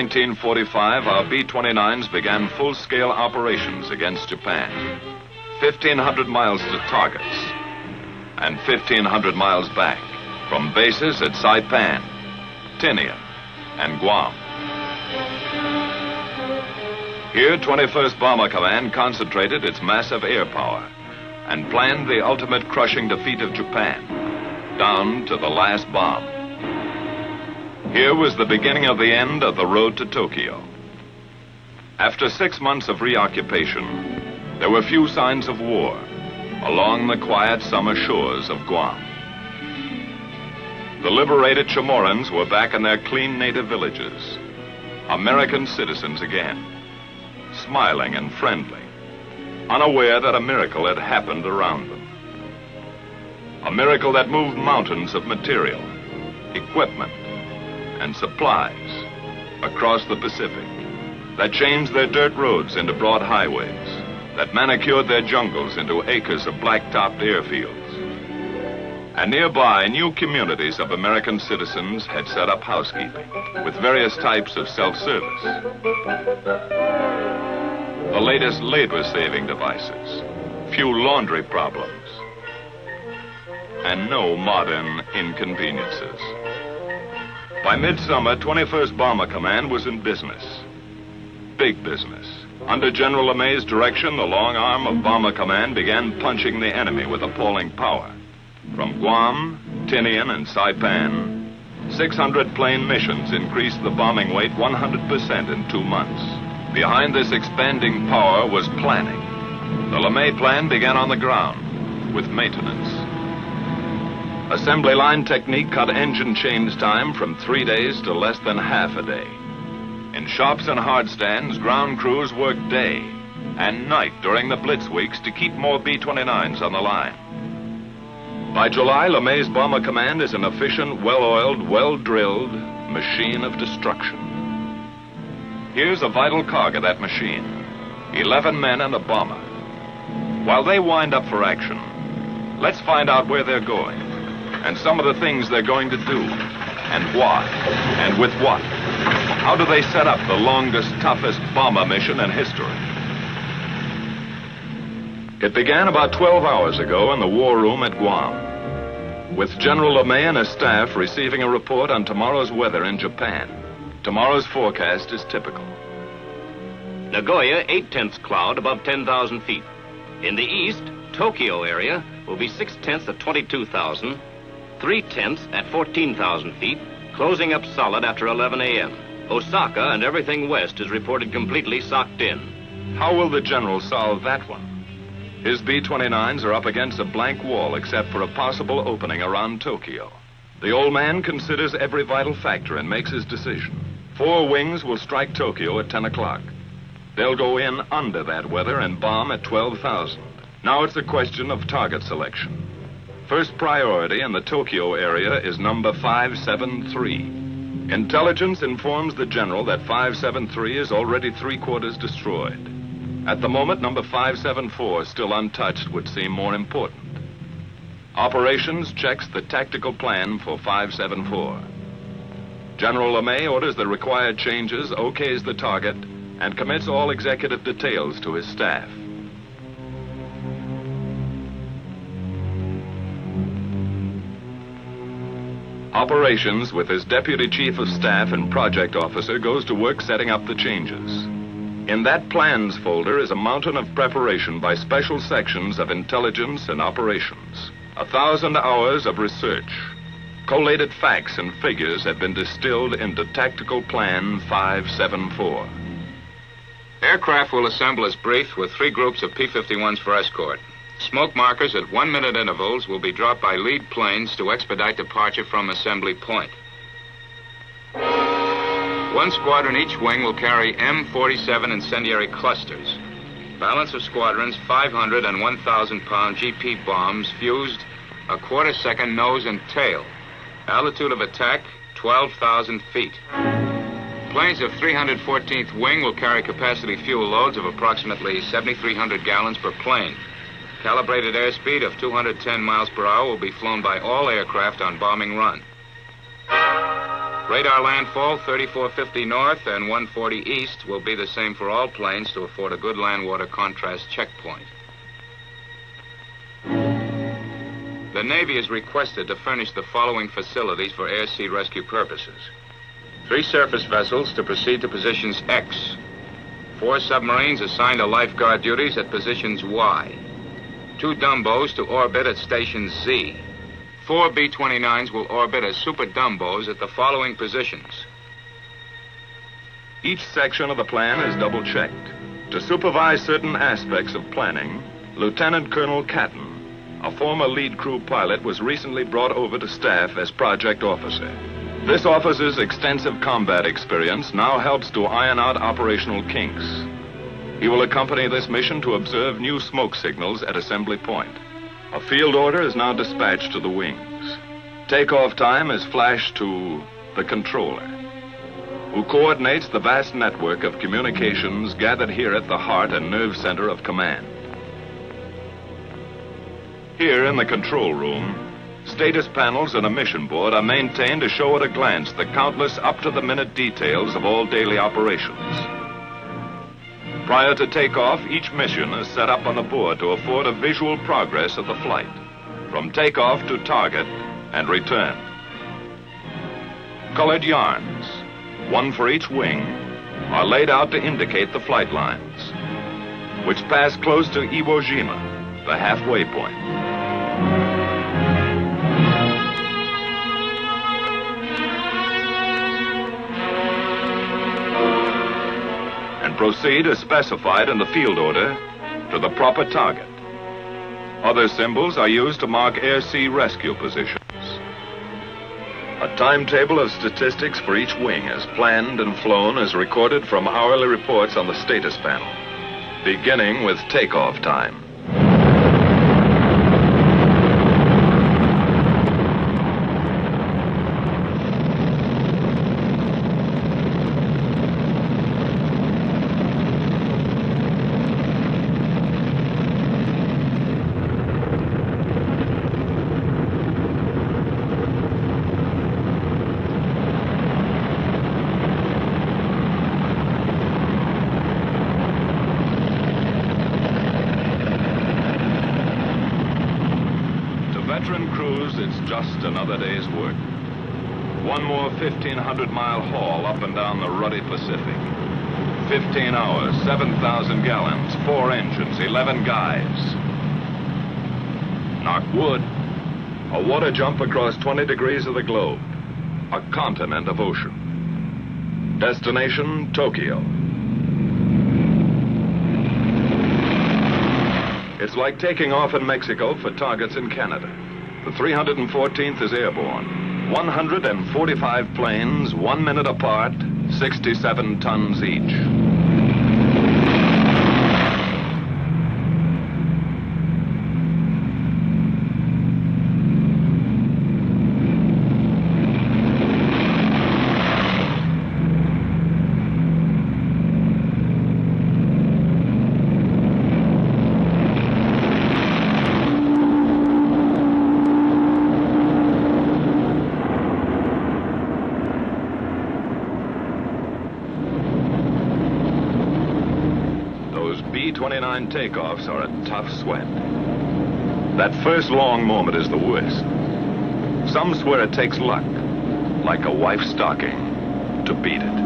1945, our B-29s began full-scale operations against Japan. 1,500 miles to targets and 1,500 miles back from bases at Saipan, Tinian, and Guam. Here, 21st Bomber Command concentrated its massive air power and planned the ultimate crushing defeat of Japan, down to the last bomb. Here was the beginning of the end of the road to Tokyo. After 6 months of reoccupation, there were few signs of war along the quiet summer shores of Guam. The liberated Chamorros were back in their clean native villages, American citizens again, smiling and friendly, unaware that a miracle had happened around them. A miracle that moved mountains of material, equipment, and supplies across the Pacific, that changed their dirt roads into broad highways, that manicured their jungles into acres of black-topped airfields. And nearby, new communities of American citizens had set up housekeeping with various types of self-service. The latest labor-saving devices, few laundry problems, and no modern inconveniences. By midsummer, 21st Bomber Command was in business. Big business. Under General LeMay's direction, the long arm of Bomber Command began punching the enemy with appalling power. From Guam, Tinian, and Saipan, 600 plane missions increased the bombing weight 100% in 2 months. Behind this expanding power was planning. The LeMay plan began on the ground with maintenance. Assembly line technique cut engine change time from 3 days to less than half a day. In shops and hard stands, ground crews worked day and night during the blitz weeks to keep more B-29s on the line. By July, LeMay's Bomber Command is an efficient, well-oiled, well-drilled machine of destruction. Here's a vital cog of that machine, 11 men and a bomber. While they wind up for action, let's find out where they're going and some of the things they're going to do and why and with what. How do they set up the longest, toughest bomber mission in history? It began about 12 hours ago in the war room at Guam, with General LeMay and his staff receiving a report on tomorrow's weather in Japan. Tomorrow's forecast is typical. Nagoya, 8/10 cloud above 10,000 feet. In the east, Tokyo area will be 6/10 at 22,000, 3/10 at 14,000 feet, closing up solid after 11 a.m. Osaka and everything west is reported completely socked in. How will the general solve that one? His B-29s are up against a blank wall except for a possible opening around Tokyo. The old man considers every vital factor and makes his decision. 4 wings will strike Tokyo at 10 o'clock. They'll go in under that weather and bomb at 12,000. Now it's a question of target selection. First priority in the Tokyo area is number 573. Intelligence informs the general that 573 is already 3/4 destroyed. At the moment, number 574, still untouched, would seem more important. Operations checks the tactical plan for 574. General LeMay orders the required changes, okays the target, and commits all executive details to his staff. Operations, with his deputy chief of staff and project officer, goes to work setting up the changes. In that plans folder is a mountain of preparation by special sections of intelligence and operations. 1,000 hours of research. Collated facts and figures have been distilled into Tactical Plan 574. Aircraft will assemble as briefed with 3 groups of P-51s for escort. Smoke markers at 1-minute intervals will be dropped by lead planes to expedite departure from assembly point. 1 squadron each wing will carry M47 incendiary clusters. Balance of squadrons, 500 and 1,000-pound GP bombs fused a quarter-second nose and tail. Altitude of attack, 12,000 feet. Planes of 314th Wing will carry capacity fuel loads of approximately 7,300 gallons per plane. Calibrated airspeed of 210 miles per hour will be flown by all aircraft on bombing run. Radar landfall 3450 north and 140 east will be the same for all planes to afford a good land-water contrast checkpoint. The Navy is requested to furnish the following facilities for air-sea rescue purposes. 3 surface vessels to proceed to positions X. 4 submarines assigned to lifeguard duties at positions Y. 2 Dumbos to orbit at station Z. 4 B-29s will orbit as super Dumbos at the following positions. Each section of the plan is double-checked. To supervise certain aspects of planning, Lieutenant Colonel Catton, a former lead crew pilot, was recently brought over to staff as project officer. This officer's extensive combat experience now helps to iron out operational kinks. He will accompany this mission to observe new smoke signals at assembly point. A field order is now dispatched to the wings. Takeoff time is flashed to the controller, who coordinates the vast network of communications gathered here at the heart and nerve center of command. Here in the control room, status panels and a mission board are maintained to show at a glance the countless up-to-the-minute details of all daily operations. Prior to takeoff, each mission is set up on the board to afford a visual progress of the flight, from takeoff to target and return. Colored yarns, one for each wing, are laid out to indicate the flight lines, which pass close to Iwo Jima, the halfway point. And proceed as specified in the field order to the proper target. Other symbols are used to mark air-sea rescue positions. A timetable of statistics for each wing is planned and flown as recorded from hourly reports on the status panel, beginning with takeoff time. Veteran crews, it's just another day's work. One more 1,500-mile haul up and down the ruddy Pacific. 15 hours, 7,000 gallons, 4 engines, 11 guys. Knock wood. A water jump across 20 degrees of the globe. A continent of ocean. Destination, Tokyo. It's like taking off in Mexico for targets in Canada. The 314th is airborne. 145 planes, 1 minute apart, 67 tons each. B-29 takeoffs are a tough sweat. That first long moment is the worst. Some swear it takes luck, like a wife's stocking, to beat it.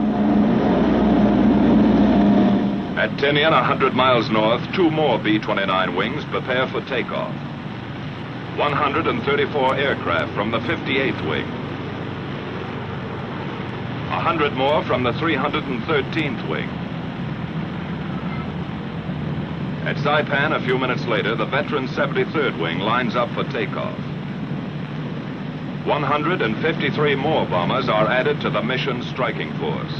At Tinian, 100 miles north, 2 more B-29 wings prepare for takeoff. 134 aircraft from the 58th wing. 100 more from the 313th wing. At Saipan, a few minutes later, the veteran 73rd wing lines up for takeoff. 153 more bombers are added to the mission striking force.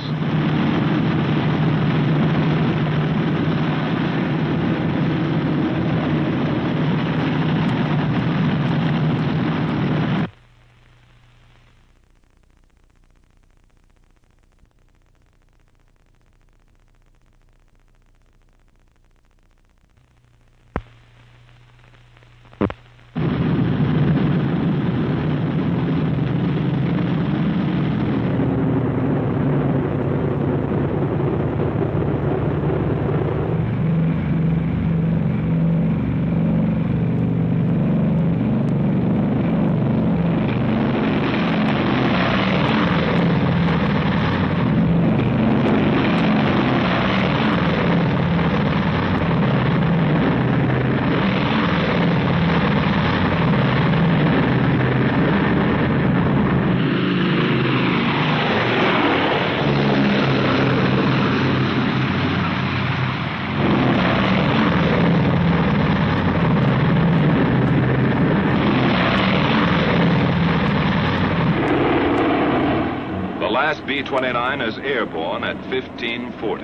B-29 is airborne at 1540.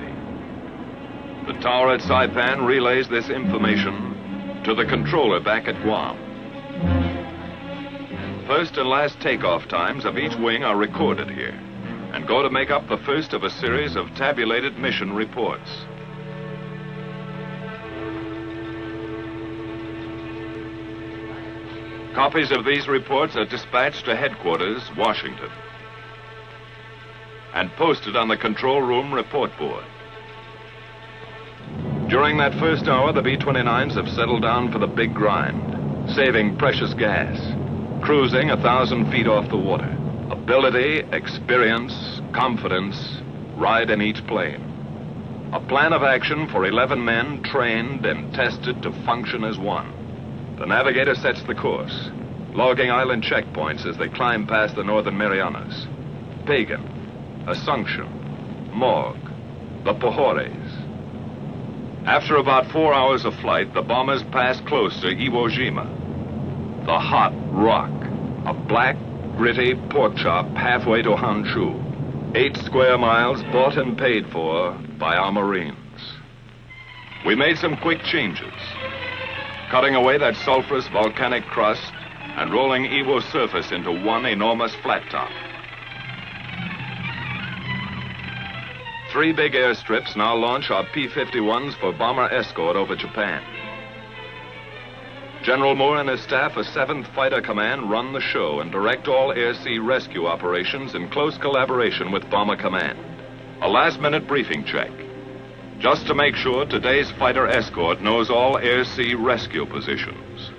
The tower at Saipan relays this information to the controller back at Guam. First and last takeoff times of each wing are recorded here and go to make up the first of a series of tabulated mission reports. Copies of these reports are dispatched to headquarters, Washington, and posted on the control room report board. During that first hour, the B-29s have settled down for the big grind, saving precious gas, cruising 1,000 feet off the water. Ability, experience, confidence ride in each plane. A plan of action for 11 men trained and tested to function as one. The navigator sets the course, logging island checkpoints as they climb past the Northern Marianas. Pagan, Assumption, Morgue, the Pohores. After about 4 hours of flight, the bombers pass close to Iwo Jima, the hot rock, a black, gritty pork chop halfway to Honshu. 8 square miles bought and paid for by our Marines. We made some quick changes, cutting away that sulfurous volcanic crust and rolling Iwo's surface into one enormous flat top. 3 big airstrips now launch our P-51s for bomber escort over Japan. General Moore and his staff of 7th Fighter Command run the show and direct all air-sea rescue operations in close collaboration with Bomber Command. A last-minute briefing check, just to make sure today's fighter escort knows all air-sea rescue positions.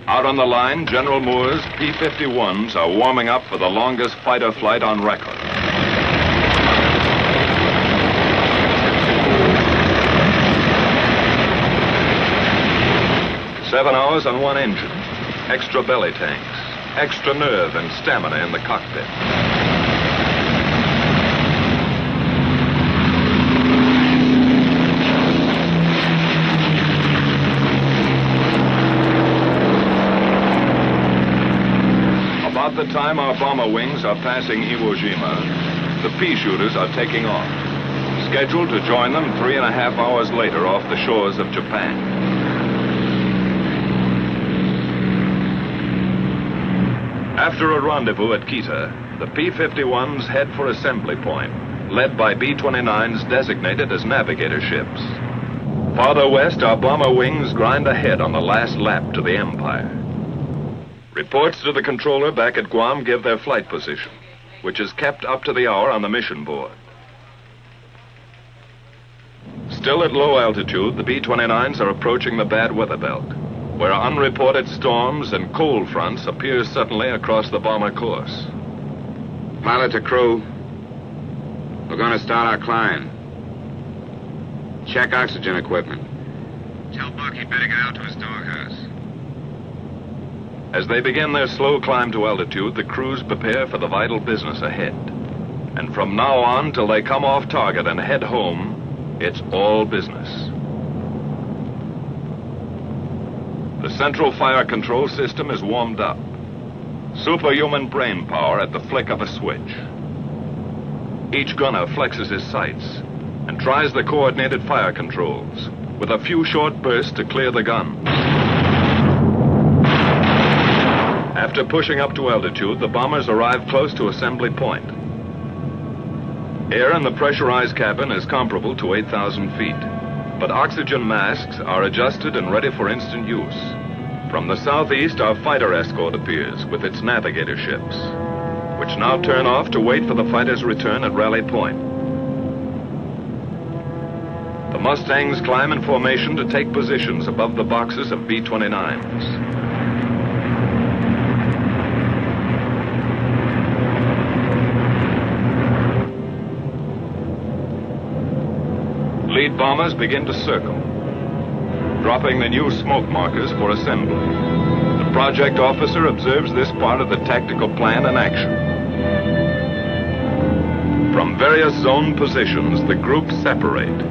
Out on the line, General Moore's P-51s are warming up for the longest fighter flight on record. Seven hours on one engine, extra belly tanks, extra nerve and stamina in the cockpit. About the time our bomber wings are passing Iwo Jima, the pea shooters are taking off, scheduled to join them 3.5 hours later off the shores of Japan. After a rendezvous at Kita, the P-51s head for assembly point, led by B-29s designated as navigator ships. Farther west, our bomber wings grind ahead on the last lap to the Empire. Reports to the controller back at Guam give their flight position, which is kept up to the hour on the mission board. Still at low altitude, the B-29s are approaching the bad weather belt, where unreported storms and cold fronts appear suddenly across the bomber course. Pilot to crew, we're going to start our climb. Check oxygen equipment. Tell Buck he'd better get out to his doghouse. As they begin their slow climb to altitude, the crews prepare for the vital business ahead. And from now on till they come off target and head home, it's all business. The central fire control system is warmed up. Superhuman brain power at the flick of a switch. Each gunner flexes his sights and tries the coordinated fire controls with a few short bursts to clear the gun. After pushing up to altitude, the bombers arrive close to assembly point. Air in the pressurized cabin is comparable to 8,000 feet. But oxygen masks are adjusted and ready for instant use. From the southeast, our fighter escort appears with its navigator ships, which now turn off to wait for the fighters' return at Rally Point. The Mustangs climb in formation to take positions above the boxes of B-29s. Lead bombers begin to circle, dropping the new smoke markers for assembly. The project officer observes this part of the tactical plan in action. From various zone positions, the groups separate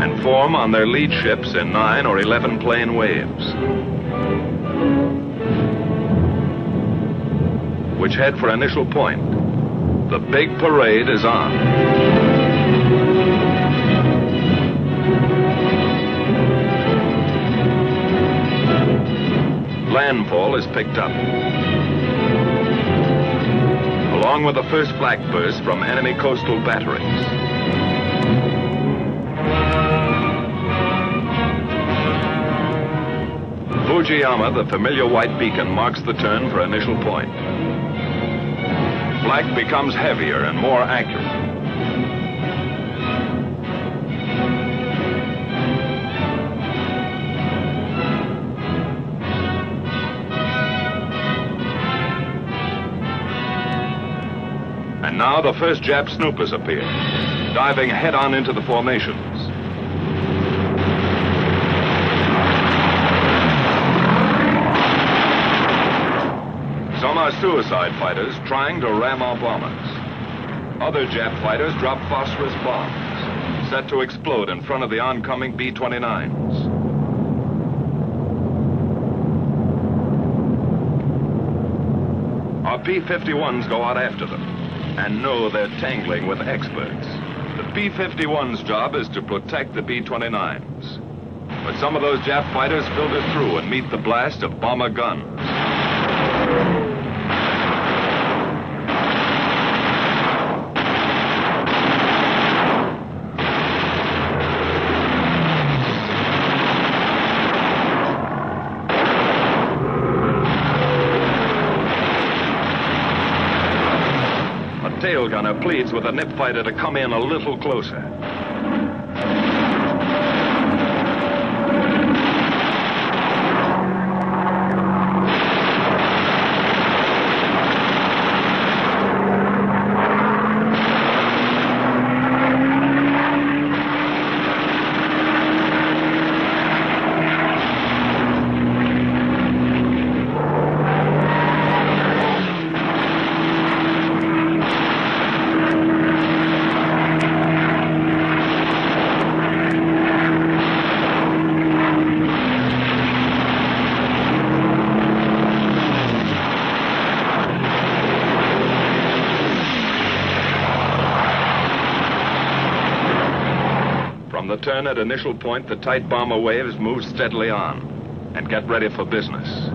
and form on their lead ships in 9 or 11 plane waves. which head for initial point. The big parade is on. Landfall is picked up, along with the first flak burst from enemy coastal batteries. Fujiyama, the familiar white beacon, marks the turn for initial point. Flak becomes heavier and more accurate. And now the first Jap snoopers appear, diving head-on into the formations. Some are suicide fighters trying to ram our bombers. Other Jap fighters drop phosphorus bombs, set to explode in front of the oncoming B-29s. Our P-51s go out after them and know they're tangling with experts. The P-51's job is to protect the B-29s. But some of those Jap fighters filter through and meet the blast of bomber guns. Tail gunner pleads with a nip fighter to come in a little closer. From the turn at initial point, the tight bomber waves move steadily on and get ready for business.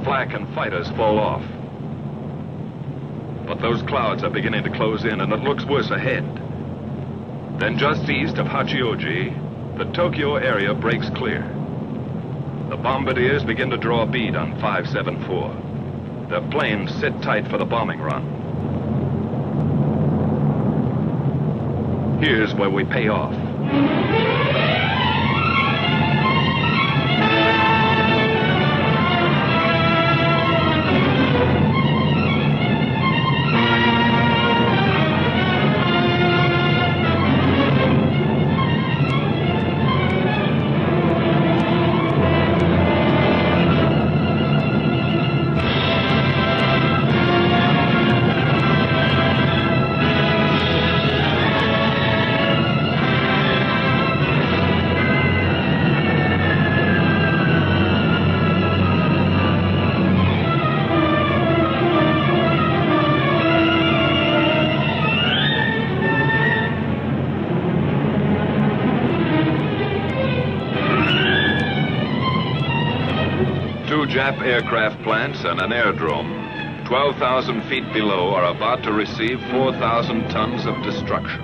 Flak and fighters fall off. But those clouds are beginning to close in, and it looks worse ahead. Then just east of Hachioji, the Tokyo area breaks clear. The bombardiers begin to draw a bead on 574. Their planes sit tight for the bombing run. Here's where we pay off. Two Jap aircraft plants and an airdrome, 12,000 feet below, are about to receive 4,000 tons of destruction.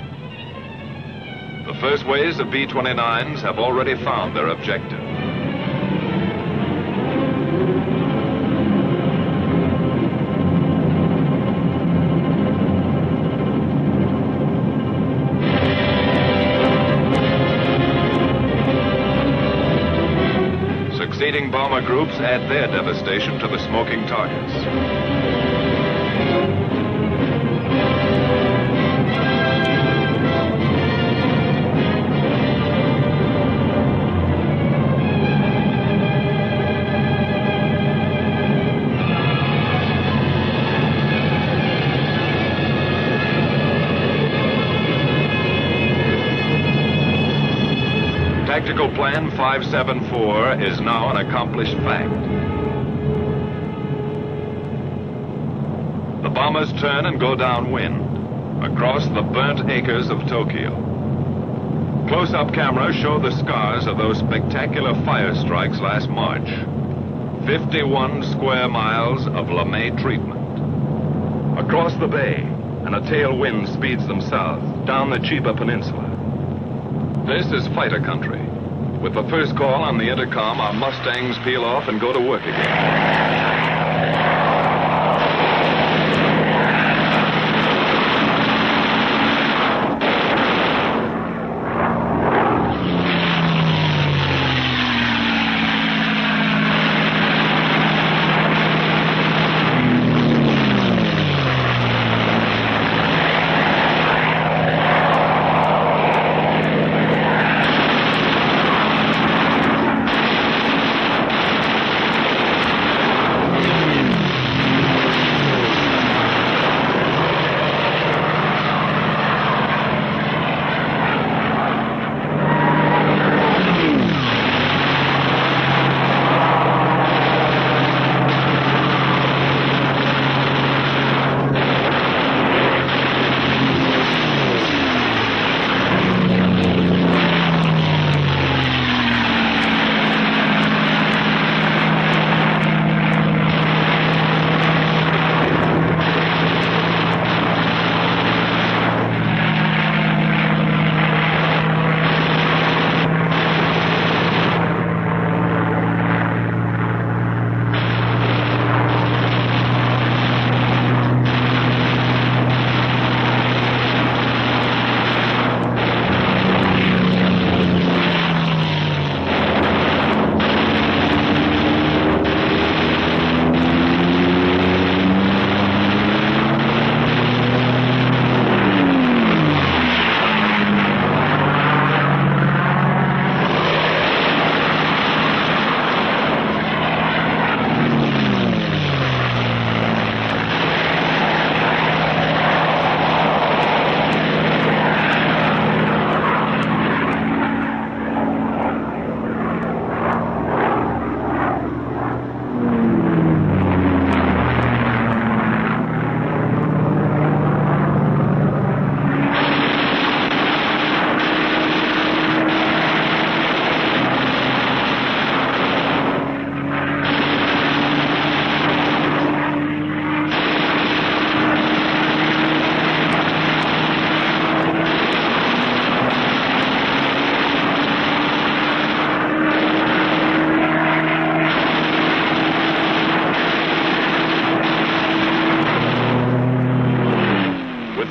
The first waves of B-29s have already found their objective. Succeeding bomber groups add their devastation to the smoking targets. Tactical Plan 574 is now an accomplished fact. The bombers turn and go downwind, across the burnt acres of Tokyo. Close-up cameras show the scars of those spectacular fire strikes last March. 51 square miles of LeMay treatment. Across the bay, and a tailwind speeds them south, down the Chiba Peninsula. This is fighter country. With the first call on the intercom, our Mustangs peel off and go to work again.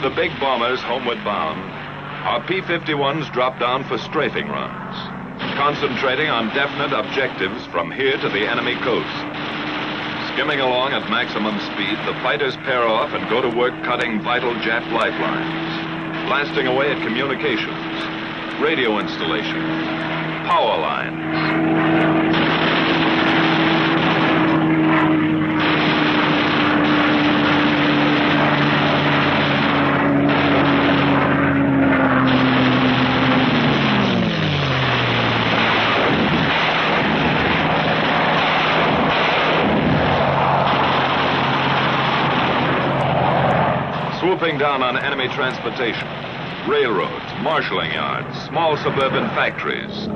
The big bombers homeward bound, our P-51s drop down for strafing runs, concentrating on definite objectives from here to the enemy coast. Skimming along at maximum speed, the fighters pair off and go to work cutting vital Jap lifelines, blasting away at communications, radio installations, power lines. Swooping down on enemy transportation, railroads, marshalling yards, small suburban factories.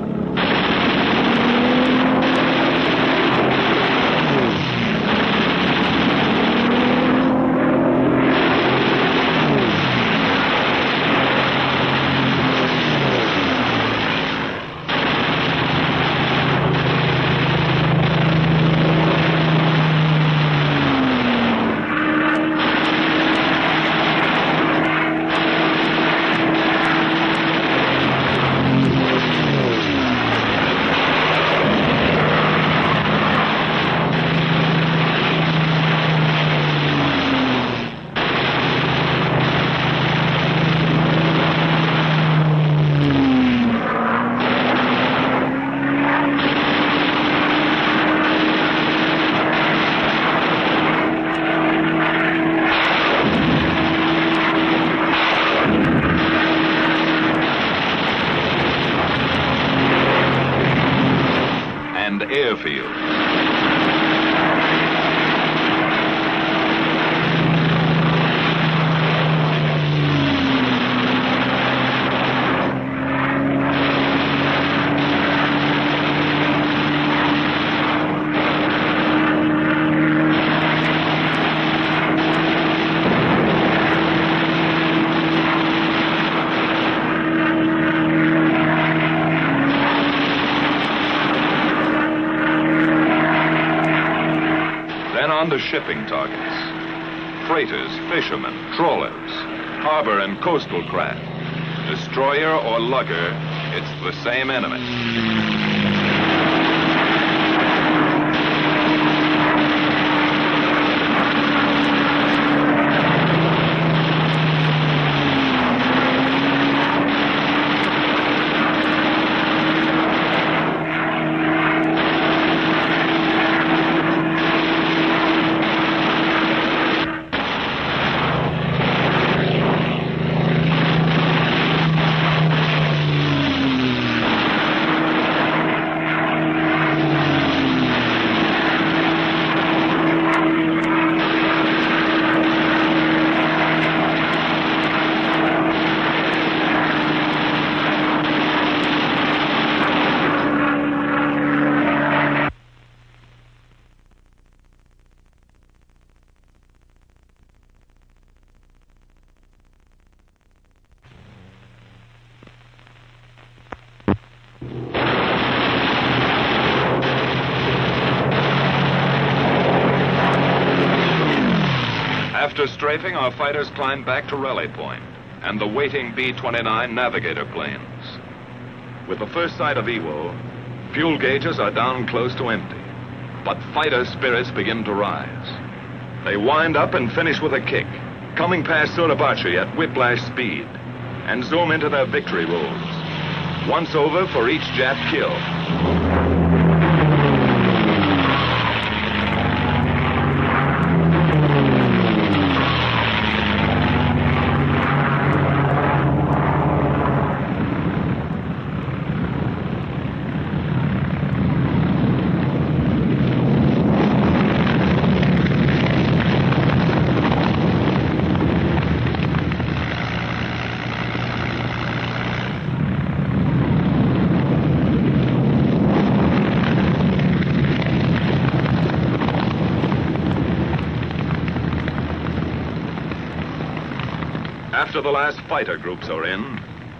shipping targets. Freighters, fishermen, trawlers, harbor and coastal craft. Destroyer or lugger, it's the same enemy. After strafing, our fighters climbed back to rally point and the waiting B-29 navigator planes. With the first sight of Iwo, fuel gauges are down close to empty, but fighter spirits begin to rise. They wind up and finish with a kick, coming past Suribachi at whiplash speed, and zoom into their victory rolls. Once over for each Jap kill. After the last fighter groups are in,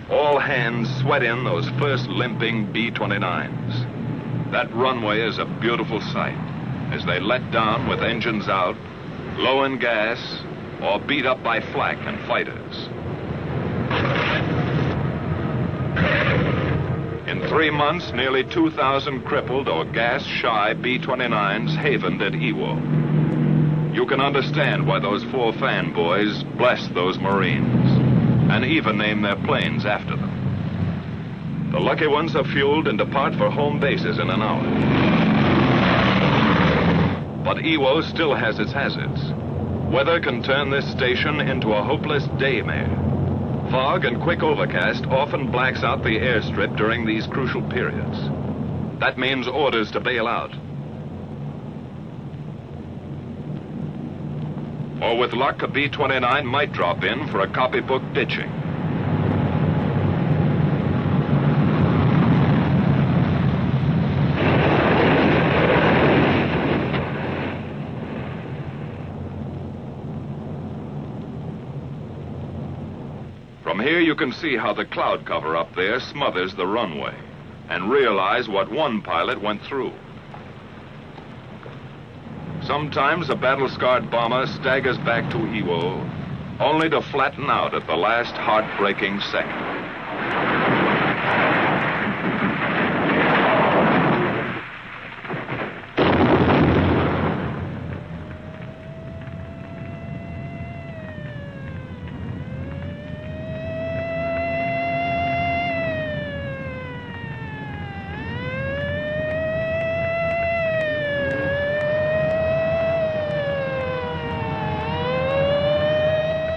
all hands sweat in those first limping B-29s. That runway is a beautiful sight as they let down with engines out, low in gas, or beat up by flak and fighters. In 3 months, nearly 2,000 crippled or gas-shy B-29s havened at Iwo. You can understand why those 4 fanboys blessed those Marines and even named their planes after them. The lucky ones are fueled and depart for home bases in an hour. But Iwo still has its hazards. Weather can turn this station into a hopeless daymare. Fog and quick overcast often blacks out the airstrip during these crucial periods. That means orders to bail out. Or with luck, a B-29 might drop in for a copybook ditching. From here you can see how the cloud cover up there smothers the runway and realize what one pilot went through. Sometimes a battle-scarred bomber staggers back to Iwo, only to flatten out at the last heartbreaking second.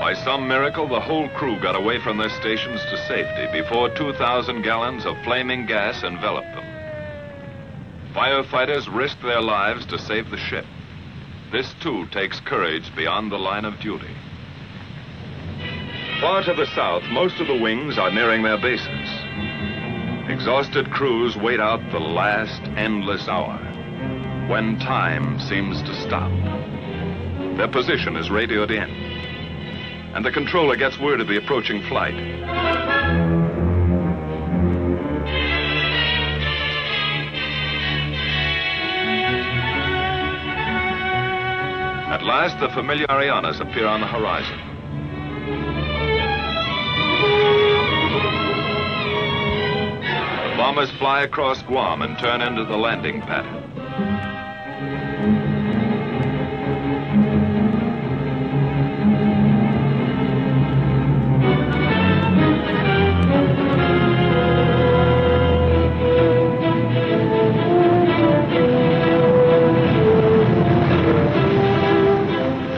By some miracle, the whole crew got away from their stations to safety before 2,000 gallons of flaming gas enveloped them. Firefighters risked their lives to save the ship. This, too, takes courage beyond the line of duty. Far to the south, most of the wings are nearing their bases. Exhausted crews wait out the last endless hour, when time seems to stop. Their position is radioed in, and the controller gets word of the approaching flight. At last, the familiar Marianas appear on the horizon. The bombers fly across Guam and turn into the landing pattern.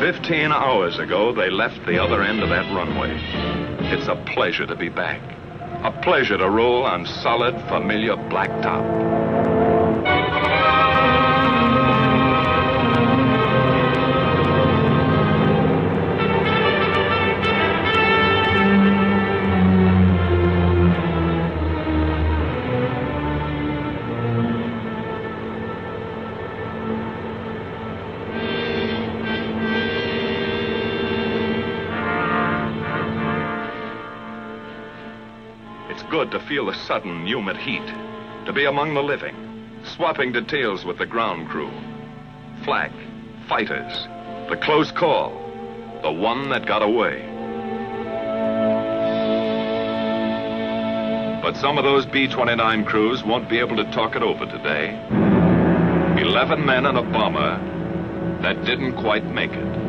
15 hours ago, they left the other end of that runway. It's a pleasure to be back. A pleasure to roll on solid, familiar blacktop. Good to feel the sudden, humid heat, to be among the living, swapping details with the ground crew. Flak, fighters, the close call, the one that got away. But some of those B-29 crews won't be able to talk it over today. 11 men and a bomber that didn't quite make it.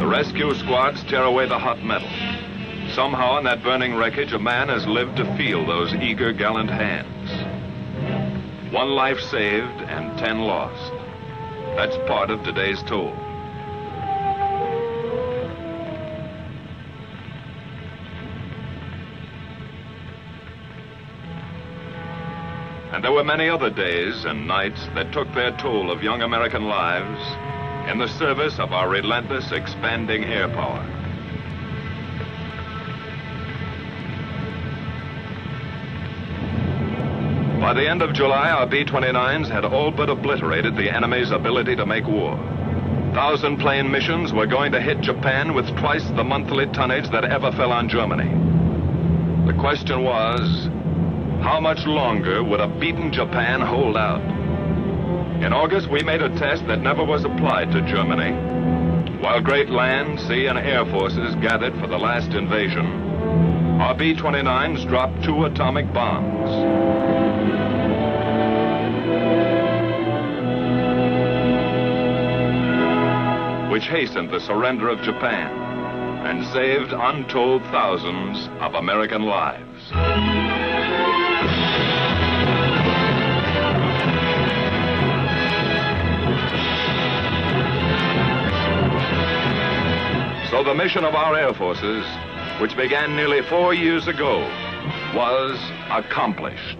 Rescue squads tear away the hot metal. Somehow in that burning wreckage, a man has lived to feel those eager, gallant hands. 1 life saved and 10 lost. That's part of today's toll. And there were many other days and nights that took their toll of young American lives in the service of our relentless, expanding air power. By the end of July, our B-29s had all but obliterated the enemy's ability to make war. 1,000-plane missions were going to hit Japan with twice the monthly tonnage that ever fell on Germany. The question was, how much longer would a beaten Japan hold out? In August, we made a test that never was applied to Germany. While great land, sea, and air forces gathered for the last invasion, our B-29s dropped 2 atomic bombs. Which hastened the surrender of Japan and saved untold thousands of American lives. So the mission of our air forces, which began nearly 4 years ago, was accomplished.